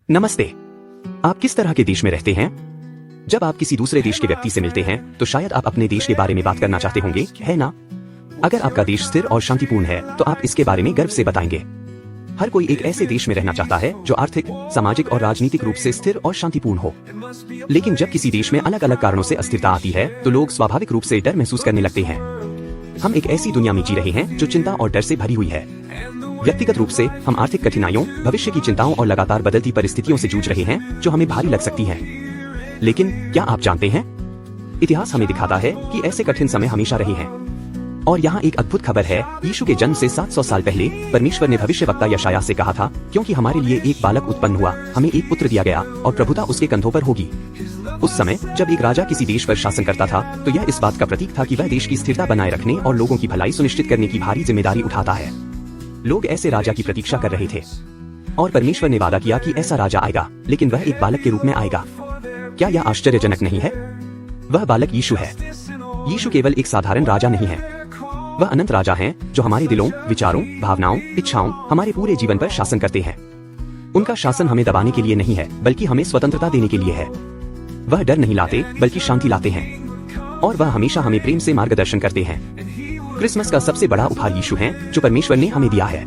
नमस्ते। आप किस तरह के देश में रहते हैं? जब आप किसी दूसरे देश के व्यक्ति से मिलते हैं तो शायद आप अपने देश के बारे में बात करना चाहते होंगे, है ना? अगर आपका देश स्थिर और शांतिपूर्ण है तो आप इसके बारे में गर्व से बताएंगे। हर कोई एक ऐसे देश में रहना चाहता है जो आर्थिक, सामाजिक और राजनीतिक रूप से स्थिर और शांतिपूर्ण हो। लेकिन जब किसी देश में अलग अलग कारणों से अस्थिरता आती है तो लोग स्वाभाविक रूप से डर महसूस करने लगते हैं। हम एक ऐसी दुनिया में जी रहे हैं जो चिंता और डर से भरी हुई है। व्यक्तिगत रूप से हम आर्थिक कठिनाइयों, भविष्य की चिंताओं और लगातार बदलती परिस्थितियों से जूझ रहे हैं जो हमें भारी लग सकती हैं। लेकिन क्या आप जानते हैं, इतिहास हमें दिखाता है कि ऐसे कठिन समय हमेशा रहे हैं। और यहाँ एक अद्भुत खबर है। यीशु के जन्म से 700 साल पहले परमेश्वर ने भविष्यवक्ता यशायाह से कहा था, क्योंकि हमारे लिए एक बालक उत्पन्न हुआ, हमें एक पुत्र दिया गया और प्रभुता उसके कंधों पर होगी। उस समय जब एक राजा किसी देश पर शासन करता था तो यह इस बात का प्रतीक था कि वह देश की स्थिरता बनाए रखने और लोगों की भलाई सुनिश्चित करने की भारी जिम्मेदारी उठाता है। लोग ऐसे राजा की प्रतीक्षा कर रहे थे और परमेश्वर ने वादा किया कि ऐसा राजा आएगा, लेकिन वह एक बालक के रूप में आएगा। क्या यह आश्चर्यजनक नहीं है? वह बालक यीशु है। यीशु केवल एक साधारण राजा नहीं है, वह अनंत राजा हैं जो हमारे दिलों, विचारों, भावनाओं, इच्छाओं, हमारे पूरे जीवन पर शासन करते हैं। उनका शासन हमें दबाने के लिए नहीं है, बल्कि हमें स्वतंत्रता देने के लिए है। वह डर नहीं लाते बल्कि शांति लाते हैं और वह हमेशा हमें प्रेम से मार्गदर्शन करते हैं। क्रिसमस का सबसे बड़ा उपहार यीशु हैं जो परमेश्वर ने हमें दिया है।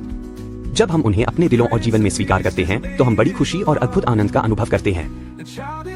जब हम उन्हें अपने दिलों और जीवन में स्वीकार करते हैं तो हम बड़ी खुशी और अद्भुत आनंद का अनुभव करते हैं।